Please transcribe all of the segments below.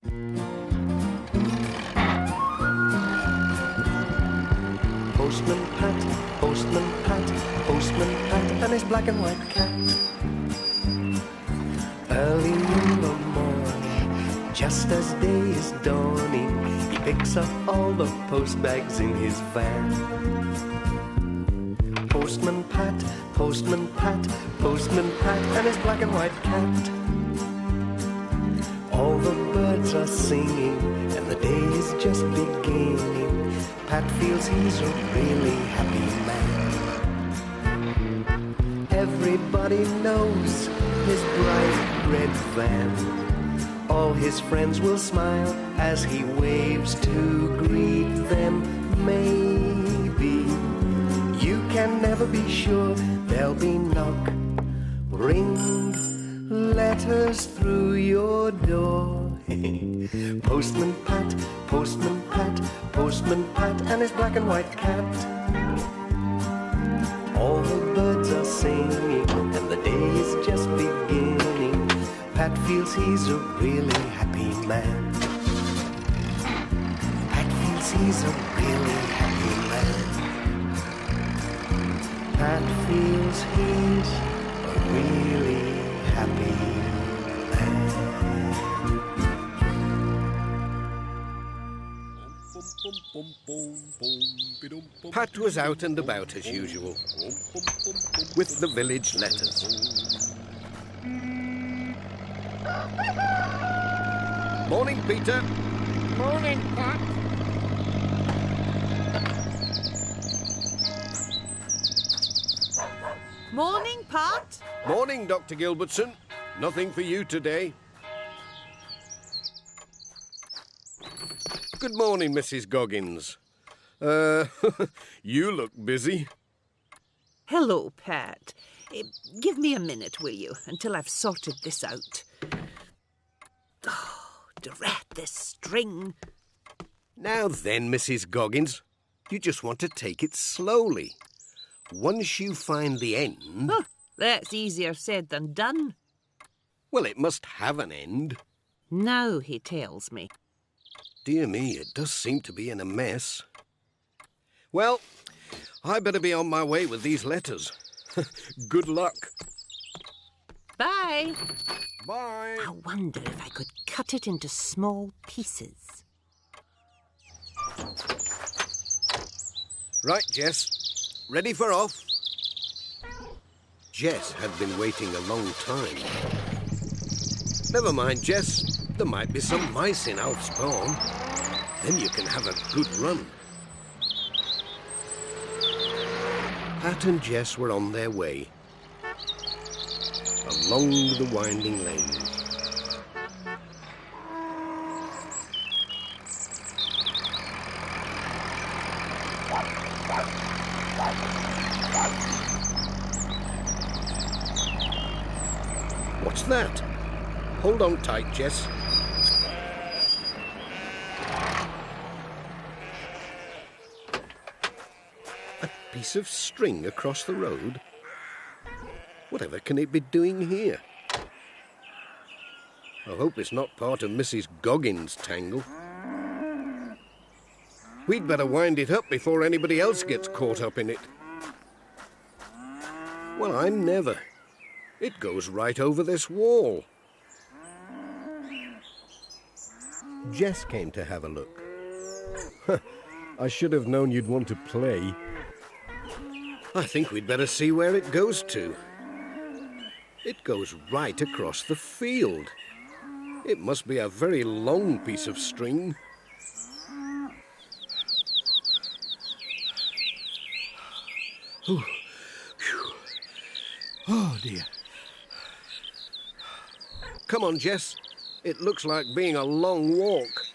Postman Pat, Postman Pat, Postman Pat, and his black and white cat. Early in the morning, just as day is dawning, he picks up all the post bags in his van. Postman Pat, Postman Pat, Postman Pat, and his black and white cat. All the birds are singing, and the day is just beginning. Pat feels he's a really happy man. Everybody knows his bright red van. All his friends will smile as he waves to greet them. Maybe you can never be sure. There'll be knock, ring, letters through your door. Postman Pat, Postman Pat, Postman Pat, and his black and white cat. All the birds are singing, and the day is just beginning. Pat feels he's a really happy man. Pat feels he's a really happy man. Pat feels he's a really happy man. Pat was out and about as usual, with the village letters. Morning, Peter. Morning, Pat. Morning, Pat. Morning, Dr. Gilbertson. Nothing for you today. Good morning, Mrs. Goggins. You look busy. Hello, Pat. Give me a minute, will you, until I've sorted this out. Oh, drat this string. Now then, Mrs. Goggins, you just want to take it slowly. Once you find the end... Huh, that's easier said than done. Well, it must have an end. Now he tells me. Dear me, it does seem to be in a mess. Well, I better be on my way with these letters. Good luck. Bye. Bye. I wonder if I could cut it into small pieces. Right, Jess. Ready for off? Jess had been waiting a long time. Never mind, Jess. There might be some mice in Alf's barn. Then you can have a good run. Pat and Jess were on their way. Along the winding lane. What's that? Hold on tight, Jess. A piece of string across the road? Whatever can it be doing here? I hope it's not part of Mrs. Goggins' tangle. We'd better wind it up before anybody else gets caught up in it. Well, I'm never. It goes right over this wall. Jess came to have a look. I should have known you'd want to play. I think we'd better see where it goes to. It goes right across the field. It must be a very long piece of string. Oh, oh dear. Come on, Jess. It looks like being a long walk.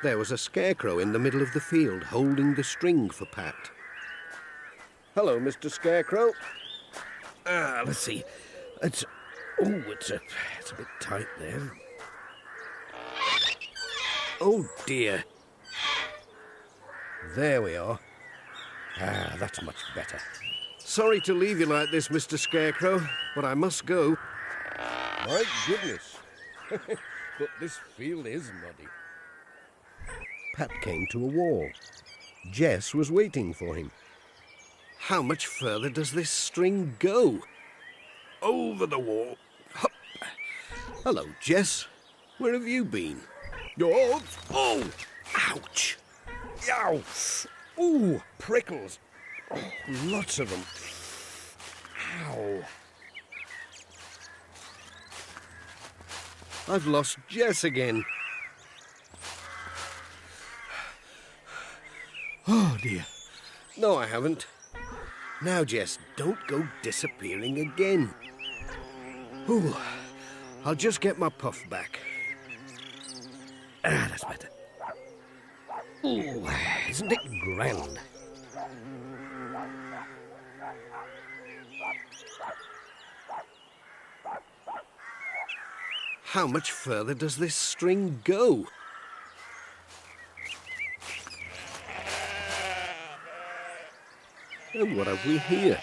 There was a scarecrow in the middle of the field holding the string for Pat. Hello, Mr. Scarecrow. Let's see. It's a bit tight there. Oh, dear. There we are. That's much better. Sorry to leave you like this, Mr. Scarecrow, but I must go. My goodness. But this field is muddy. Pat came to a wall. Jess was waiting for him. How much further does this string go? Over the wall. Hup. Hello, Jess. Where have you been? Oh! Oh! Ouch! Ow! Ooh, prickles. Oh, lots of them. Ow! I've lost Jess again. Oh, dear. No, I haven't. Now, Jess, don't go disappearing again. Ooh, I'll just get my puff back. Ah, that's better. Ooh, isn't it grand? How much further does this string go? And what have we here?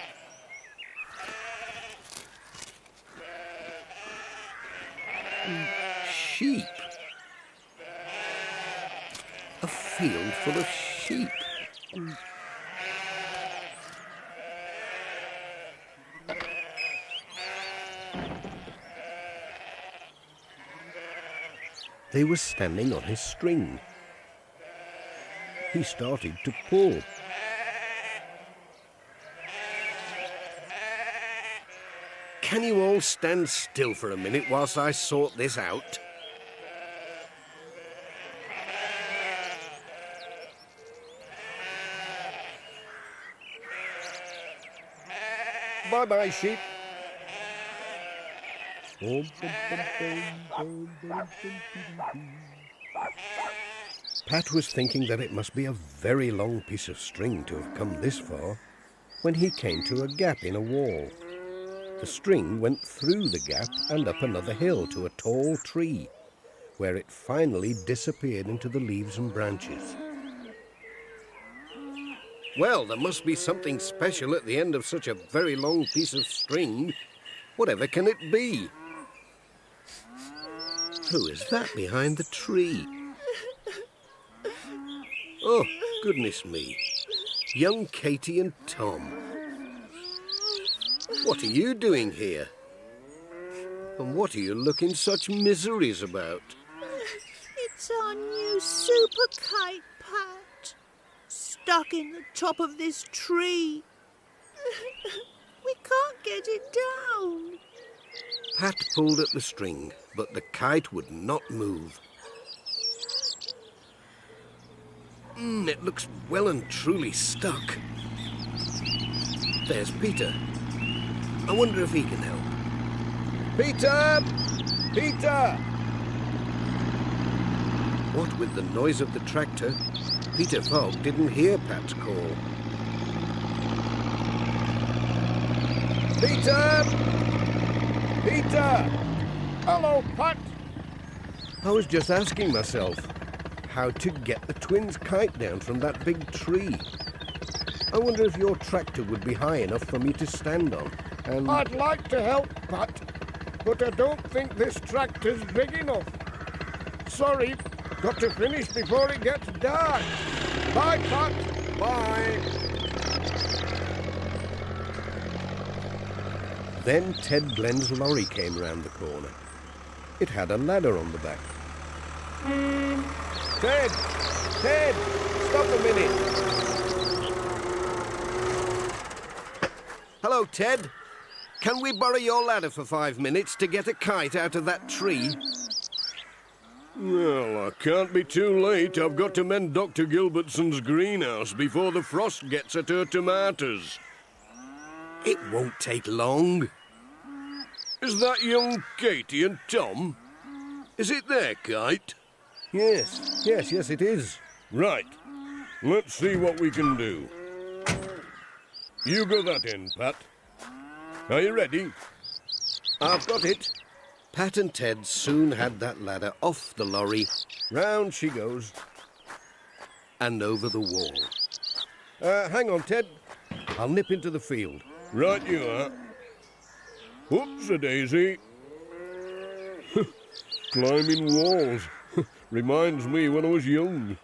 Sheep. A field full of sheep. They were standing on his string. He started to pull. Can you all stand still for a minute whilst I sort this out? Bye-bye, sheep. Pat was thinking that it must be a very long piece of string to have come this far when he came to a gap in a wall. The string went through the gap and up another hill to a tall tree, where it finally disappeared into the leaves and branches. Well, there must be something special at the end of such a very long piece of string. Whatever can it be? Who is that behind the tree? Oh, goodness me. Young Katie and Tom. What are you doing here? And what are you looking such miseries about? It's our new super kite, Pat. Stuck in the top of this tree. We can't get it down. Pat pulled at the string, but the kite would not move. It looks well and truly stuck. There's Peter. I wonder if he can help. Peter! Peter! What with the noise of the tractor, Peter Fogg didn't hear Pat's call. Peter! Peter! Hello, Pat. I was just asking myself how to get the twins' kite down from that big tree. I wonder if your tractor would be high enough for me to stand on. And I'd like to help, Pat, but I don't think this tractor's big enough. Sorry, got to finish before it gets dark. Bye, Pat. Bye. Then Ted Glenn's lorry came round the corner. It had a ladder on the back. Ted! Ted! Stop a minute! Hello, Ted. Can we borrow your ladder for 5 minutes to get a kite out of that tree? Well, I can't be too late. I've got to mend Dr. Gilbertson's greenhouse before the frost gets at her tomatoes. It won't take long. Is that young Katie and Tom? Is it their kite? Yes, it is. Right. Let's see what we can do. You go that end, Pat. Are you ready? I've got it. Pat and Ted soon had that ladder off the lorry. Round she goes. And over the wall. Hang on, Ted. I'll nip into the field. Right you are. Whoops-a-daisy. Climbing walls. Reminds me when I was young.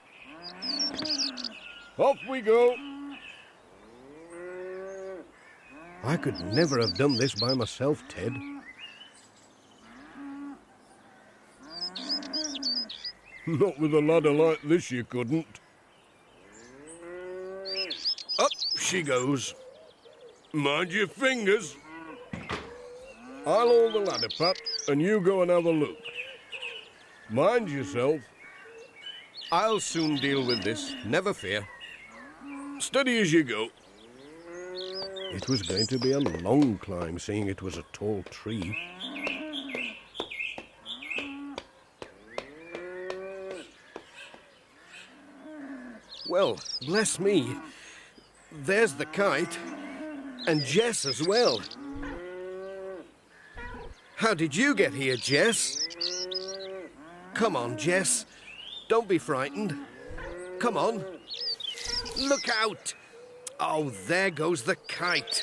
Off we go. I could never have done this by myself, Ted. Not with a ladder like this, you couldn't. Up she goes. Mind your fingers. I'll hold the ladder, Pat, and you go and have a look. Mind yourself. I'll soon deal with this, never fear. Steady as you go. It was going to be a long climb, seeing it was a tall tree. Well, bless me. There's the kite. And Jess as well. How did you get here, Jess? Come on, Jess. Don't be frightened. Come on. Look out! Oh, there goes the kite.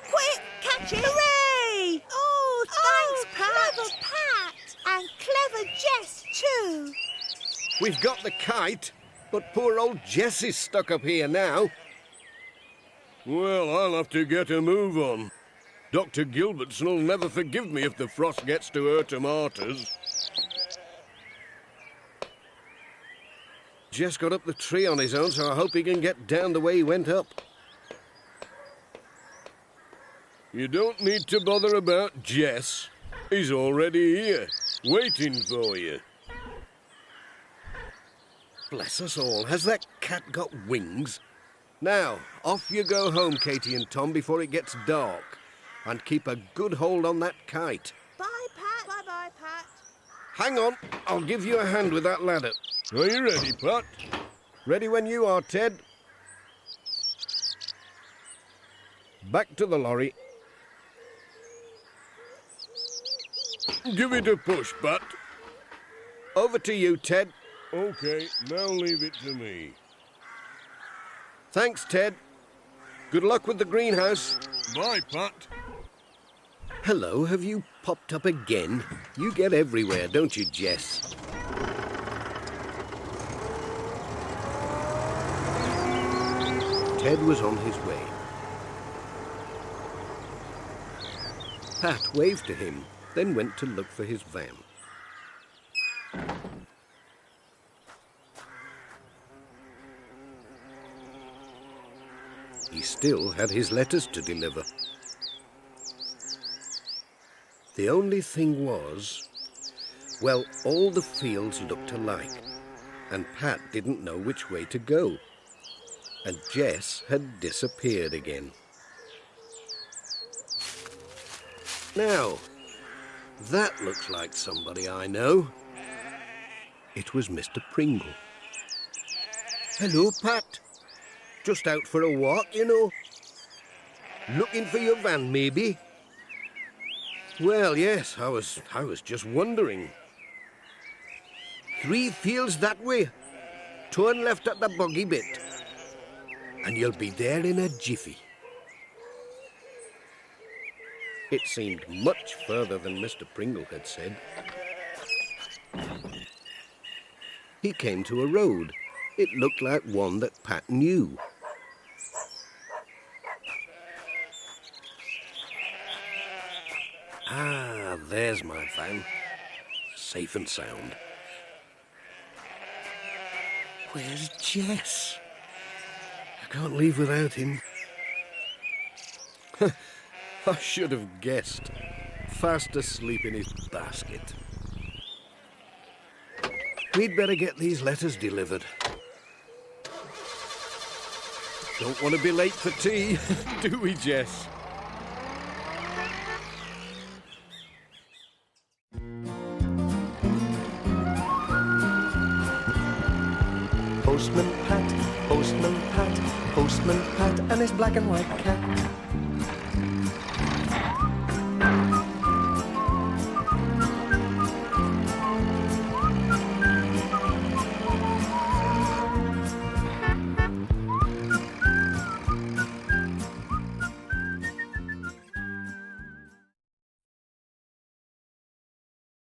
Quick, catch it! Hooray! Oh, thanks, Pat. Clever Pat. And clever Jess, too. We've got the kite, but poor old Jess is stuck up here now. Well, I'll have to get a move on. Dr. Gilbertson will never forgive me if the frost gets to her tomatoes. Jess got up the tree on his own, so I hope he can get down the way he went up. You don't need to bother about Jess. He's already here, waiting for you. Bless us all, has that cat got wings? Now, off you go home, Katie and Tom, before it gets dark. And keep a good hold on that kite. Bye, Pat. Bye-bye, Pat. Hang on, I'll give you a hand with that ladder. Are you ready, Pat? Ready when you are, Ted. Back to the lorry. Give it a push, Pat. Over to you, Ted. Okay, now leave it to me. Thanks, Ted. Good luck with the greenhouse. Bye, Pat. Hello, have you popped up again? You get everywhere, don't you, Jess? Ted was on his way. Pat waved to him, then went to look for his van. He still had his letters to deliver. The only thing was, well, all the fields looked alike, and Pat didn't know which way to go. And Jess had disappeared again. Now, that looks like somebody I know. It was Mr. Pringle. Hello, Pat. Just out for a walk, you know. Looking for your van, maybe? Well, yes, I was just wondering. 3 fields that way. Turn left at the buggy bit. And you'll be there in a jiffy. It seemed much further than Mr. Pringle had said. He came to a road. It looked like one that Pat knew. Ah, there's my van. Safe and sound. Where's Jess? I can't leave without him. I should have guessed. Fast asleep in his basket. We'd better get these letters delivered. Don't want to be late for tea, do we, Jess? Postman Pat, Postman Pat, Postman Pat, and his black and white cat.